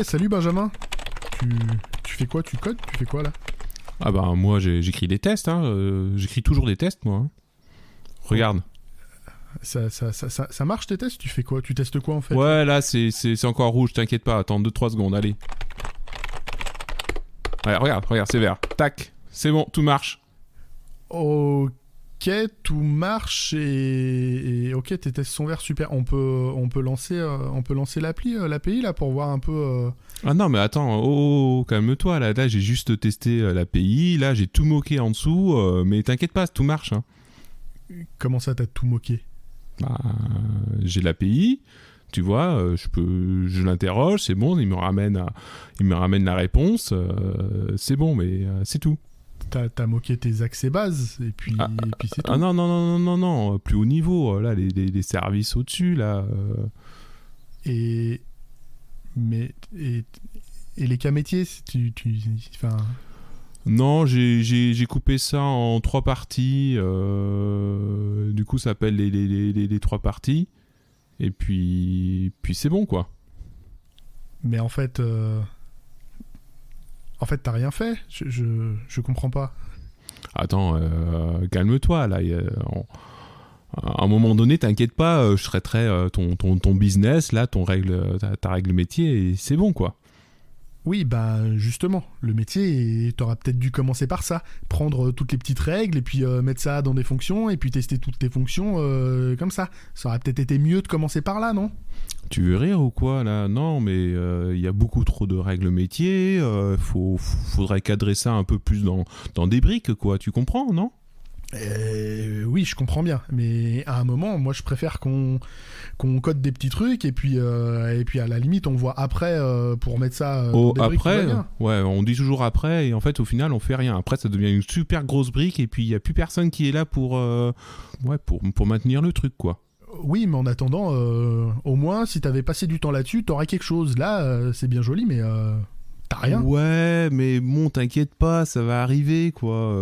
Salut Benjamin. Tu, tu fais quoi? Tu codes? Tu fais quoi là? Ah bah moi j'écris des tests, j'écris toujours des tests moi. Regarde. Ça marche tes tests? Tu fais quoi? Tu testes quoi en fait? Ouais là c'est encore rouge, t'inquiète pas, attends 2-3 secondes, allez. Ouais, regarde, c'est vert. Tac, c'est bon, tout marche. Ok, tout marche et ok, tes tests sont verts, super. On peut lancer l'API là pour voir un peu. Ah non mais attends, calme-toi, là j'ai juste testé l'API, là j'ai tout moqué en dessous, mais t'inquiète pas, tout marche. Comment ça t'as tout moqué? Bah, j'ai l'API, tu vois, je l'interroge, c'est bon, il me ramène la réponse, c'est bon, mais c'est tout. T'as moqué tes accès bases et puis c'est tout. Ah non, plus haut niveau, là, les services au-dessus, là. Et les cas métiers, enfin. Non, j'ai coupé ça en 3 parties. Du coup, ça s'appelle les 3 parties. Et puis c'est bon, quoi. Mais en fait, t'as rien fait. Je comprends pas. Attends, calme-toi, là. À un moment donné, t'inquiète pas, je traiterai ton business, là, ta règle métier, et c'est bon, quoi. Oui, bah justement, le métier, t'auras peut-être dû commencer par ça. Prendre toutes les petites règles et puis mettre ça dans des fonctions et puis tester toutes tes fonctions comme ça. Ça aurait peut-être été mieux de commencer par là, non? Tu veux rire ou quoi, là? Non, mais y a beaucoup trop de règles métiers, faudrait cadrer ça un peu plus dans des briques, quoi. Tu comprends, non? Oui, je comprends bien, mais à un moment, moi, je préfère qu'on code des petits trucs et puis à la limite, on voit après pour mettre ça dans des briques qui va bien. Ouais, on dit toujours après et en fait, au final, on fait rien. Après, ça devient une super grosse brique et puis il y a plus personne qui est là pour maintenir le truc, quoi. Oui, mais en attendant, au moins, si t'avais passé du temps là-dessus, t'aurais quelque chose. Là, c'est bien joli, mais t'as rien. Ouais, mais bon, t'inquiète pas, ça va arriver, quoi.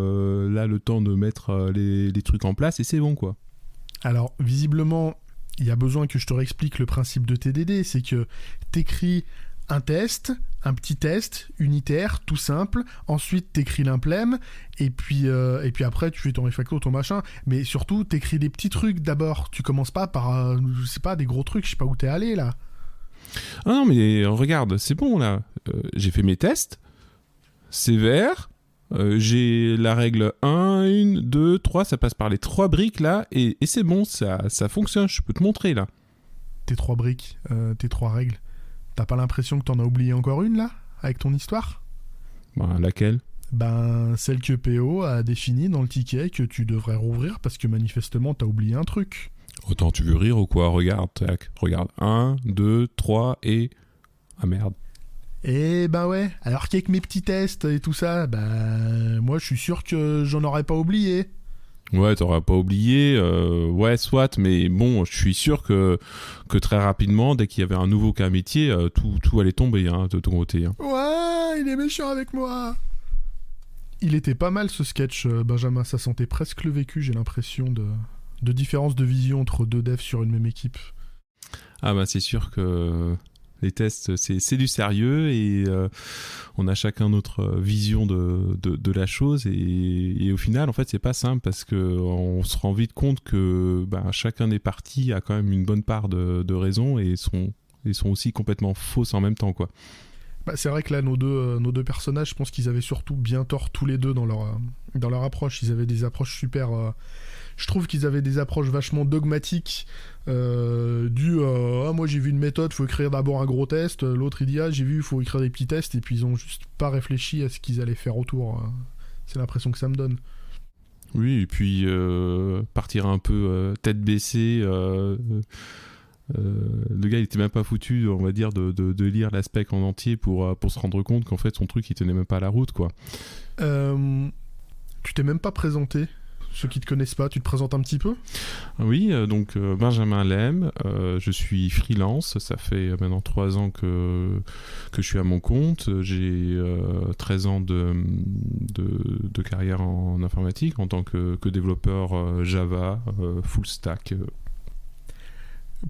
Là, le temps de mettre les trucs en place et c'est bon, quoi. Alors, visiblement, il y a besoin que je te réexplique le principe de TDD. C'est que t'écris un test, un petit test unitaire, tout simple. Ensuite, t'écris l'implème. Et puis après, tu fais ton refacto, ton machin. Mais surtout, t'écris des petits trucs d'abord. Tu commences pas par, je sais pas, des gros trucs. Je sais pas où t'es allé, là. Ah non, mais regarde, c'est bon, là. J'ai fait mes tests. C'est vert. J'ai la règle 1, 2, 3. Ça passe par les 3 briques, là. Et c'est bon, ça fonctionne. Je peux te montrer, là. Tes 3 briques, tes 3 règles. T'as pas l'impression que t'en as oublié encore une, là, avec ton histoire? Ben, laquelle? Ben, celle que PO a définie dans le ticket que tu devrais rouvrir parce que manifestement t'as oublié un truc. Autant tu veux rire ou quoi? Regarde, tac, regarde. 1, 2, 3 et... Ah merde. Eh ben ouais, alors qu'avec mes petits tests et tout ça, ben moi je suis sûr que j'en aurais pas oublié. Ouais, t'auras pas oublié, ouais, soit, mais bon, je suis sûr que très rapidement, dès qu'il y avait un nouveau cas métier, tout allait tomber, de ton côté. Ouais, il est méchant avec moi. Il était pas mal ce sketch, Benjamin, ça sentait presque le vécu, j'ai l'impression de différence de vision entre deux devs sur une même équipe. Ah bah c'est sûr que les tests, c'est du sérieux et on a chacun notre vision de la chose et au final, en fait, c'est pas simple parce qu'on se rend vite compte que chacun des parties a quand même une bonne part de raison et sont aussi complètement fausses en même temps, quoi. Bah, c'est vrai que là, nos deux personnages, je pense qu'ils avaient surtout bien tort tous les deux dans leur approche. Ils avaient des approches super... je trouve qu'ils avaient des approches vachement dogmatiques moi j'ai vu une méthode, faut écrire d'abord un gros test. L'autre il dit j'ai vu, faut écrire des petits tests. Et puis ils ont juste pas réfléchi à ce qu'ils allaient faire autour. C'est l'impression que ça me donne. Oui, et puis partir un peu tête baissée... le gars il était même pas foutu, on va dire, de lire l'aspect en entier pour se rendre compte qu'en fait son truc il tenait même pas à la route, quoi. Tu t'es même pas présenté. Ceux qui te connaissent pas, tu te présentes un petit peu? Oui, donc Benjamin Lem, je suis freelance, ça fait maintenant 3 ans que je suis à mon compte, j'ai 13 ans de carrière en informatique en tant que développeur Java, full stack.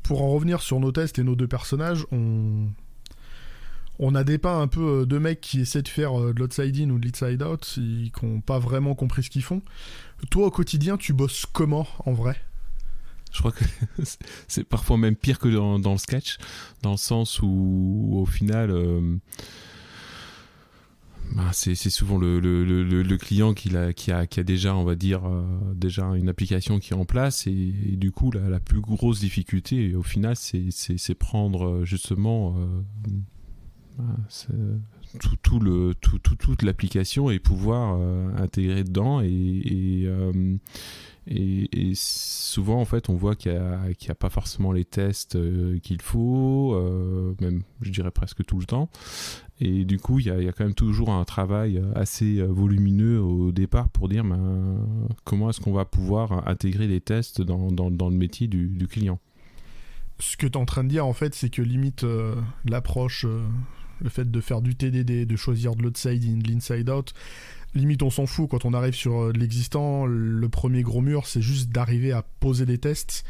Pour en revenir sur nos tests et nos deux personnages, on On a dépeint un peu deux mecs qui essaient de faire de l'outside in ou de l'inside out, qui n'ont pas vraiment compris ce qu'ils font. Toi, au quotidien, tu bosses comment, en vrai ? Je crois que c'est parfois même pire que dans le sketch, dans le sens où au final, c'est souvent le client qui a déjà, on va dire, déjà une application qui est en place, et du coup la plus grosse difficulté au final c'est prendre justement toute l'application et pouvoir intégrer dedans, et souvent en fait on voit qu'il y a pas forcément les tests qu'il faut, même je dirais presque tout le temps, et du coup il y a quand même toujours un travail assez volumineux au départ pour dire comment est-ce qu'on va pouvoir intégrer les tests dans le métier du client. Ce que tu es en train de dire en fait, c'est que limite l'approche, le fait de faire du TDD, de choisir de l'outside in, de l'inside out, limite on s'en fout quand on arrive sur l'existant. Le premier gros mur, c'est juste d'arriver à poser des tests,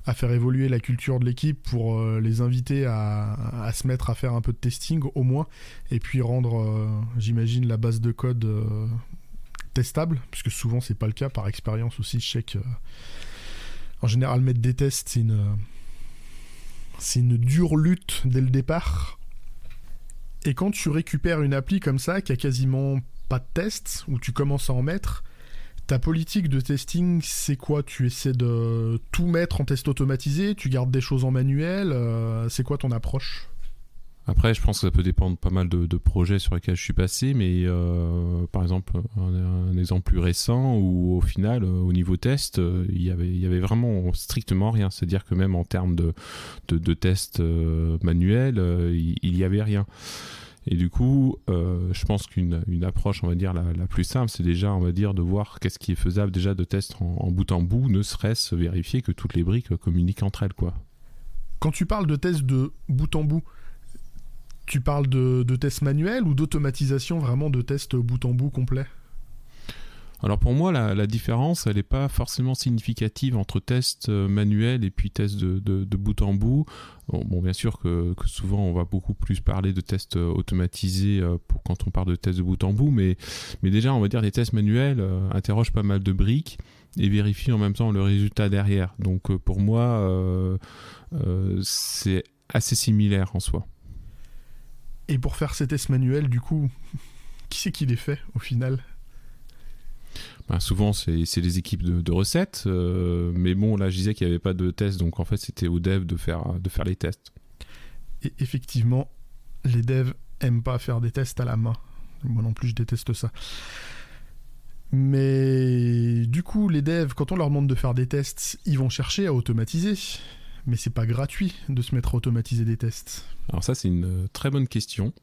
à faire évoluer la culture de l'équipe pour les inviter à se mettre à faire un peu de testing au moins, et puis rendre, j'imagine, la base de code testable, puisque souvent c'est pas le cas. Par expérience aussi, je sais que en général mettre des tests c'est une dure lutte dès le départ. Et quand tu récupères une appli comme ça qui a quasiment pas de tests, où tu commences à en mettre, ta politique de testing, c'est quoi ? Tu essaies de tout mettre en test automatisé ? Tu gardes des choses en manuel ? C'est quoi ton approche ? Après, je pense que ça peut dépendre pas mal de projets sur lesquels je suis passé, mais par exemple, un exemple plus récent où au final, au niveau test, il y avait vraiment strictement rien. C'est-à-dire que même en termes de tests manuels, il y avait rien. Et du coup, je pense qu'une approche, on va dire, la plus simple, c'est déjà, on va dire, de voir qu'est-ce qui est faisable déjà de test en bout en bout, ne serait-ce vérifier que toutes les briques communiquent entre elles, quoi. Quand tu parles de tests de bout en bout, tu parles de tests manuels ou d'automatisation, vraiment de tests bout en bout complet ? Alors pour moi, la différence, elle n'est pas forcément significative entre tests manuels et puis tests de bout en bout. Bon, bien sûr que souvent, on va beaucoup plus parler de tests automatisés quand on parle de tests de bout en bout, mais déjà, on va dire les tests manuels interrogent pas mal de briques et vérifient en même temps le résultat derrière. Donc pour moi, c'est assez similaire en soi. Et pour faire ces tests manuels, du coup, qui c'est qui les fait au final ? Souvent, c'est les équipes de recettes. Mais bon, là, je disais qu'il n'y avait pas de tests, donc en fait, c'était aux devs de faire les tests. Et effectivement, les devs aiment pas faire des tests à la main. Moi non plus, je déteste ça. Mais du coup, les devs, quand on leur demande de faire des tests, ils vont chercher à automatiser. Mais c'est pas gratuit de se mettre à automatiser des tests. Alors ça, c'est une très bonne question.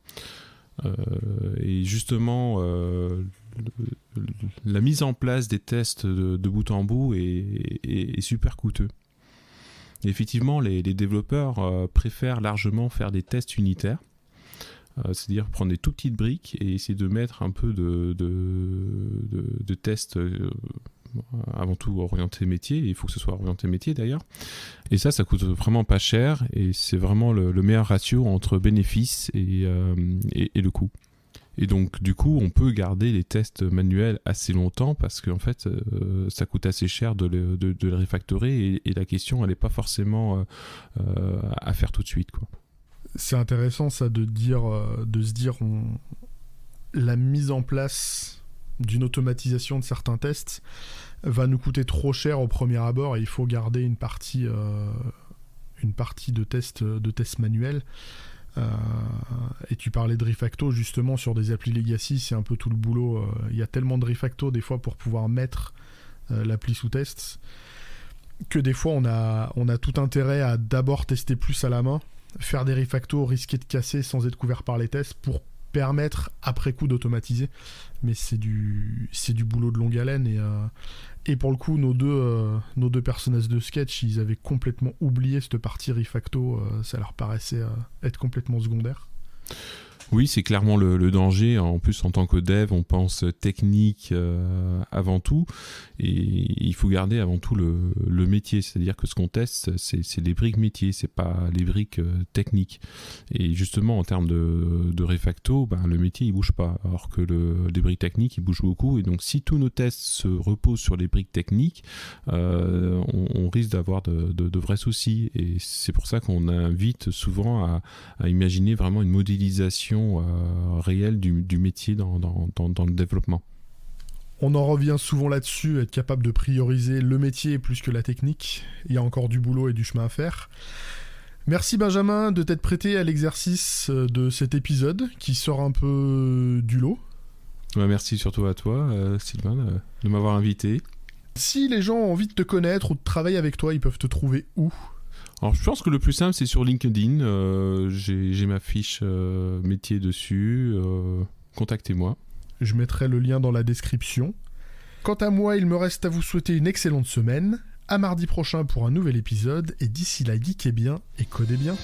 Et justement, la mise en place des tests de bout en bout est super coûteux. Et effectivement, les développeurs préfèrent largement faire des tests unitaires, c'est-à-dire prendre des tout petites briques et essayer de mettre un peu de tests avant tout orienté métier. Il faut que ce soit orienté métier d'ailleurs. Et ça coûte vraiment pas cher, et c'est vraiment le meilleur ratio entre bénéfice et le coût. Et donc du coup on peut garder les tests manuels assez longtemps parce qu'en fait ça coûte assez cher de les refactorer, et la question elle n'est pas forcément à faire tout de suite, quoi. C'est intéressant ça de se dire la mise en place d'une automatisation de certains tests va nous coûter trop cher au premier abord, et il faut garder une partie de tests manuels. Et tu parlais de refacto, justement sur des applis legacy, c'est un peu tout le boulot. Il y a tellement de refacto des fois pour pouvoir mettre l'appli sous test, que des fois on a tout intérêt à d'abord tester plus à la main, faire des refacto, risquer de casser sans être couvert par les tests pour permettre après coup d'automatiser. Mais c'est du boulot de longue haleine, et pour le coup nos deux personnages de sketch, ils avaient complètement oublié cette partie refacto. Ça leur paraissait être complètement secondaire. Oui, c'est clairement le danger. En plus, en tant que dev, on pense technique avant tout. Et il faut garder avant tout le métier. C'est-à-dire que ce qu'on teste, c'est les briques métiers, c'est pas les briques techniques. Et justement, en termes de refacto, le métier, il bouge pas. Alors que les briques techniques, ils bougent beaucoup. Et donc, si tous nos tests se reposent sur les briques techniques, on risque d'avoir de vrais soucis. Et c'est pour ça qu'on invite souvent à imaginer vraiment une modélisation réelle du métier dans le développement. On en revient souvent là-dessus, être capable de prioriser le métier plus que la technique. Il y a encore du boulot et du chemin à faire. Merci Benjamin de t'être prêté à l'exercice de cet épisode qui sort un peu du lot. Merci surtout à toi, Sylvain, de m'avoir invité. Si les gens ont envie de te connaître ou de travailler avec toi, ils peuvent te trouver où ? Alors, je pense que le plus simple, c'est sur LinkedIn. J'ai ma fiche métier dessus. Contactez-moi. Je mettrai le lien dans la description. Quant à moi, il me reste à vous souhaiter une excellente semaine. À mardi prochain pour un nouvel épisode. Et d'ici là, geekez bien et codez bien.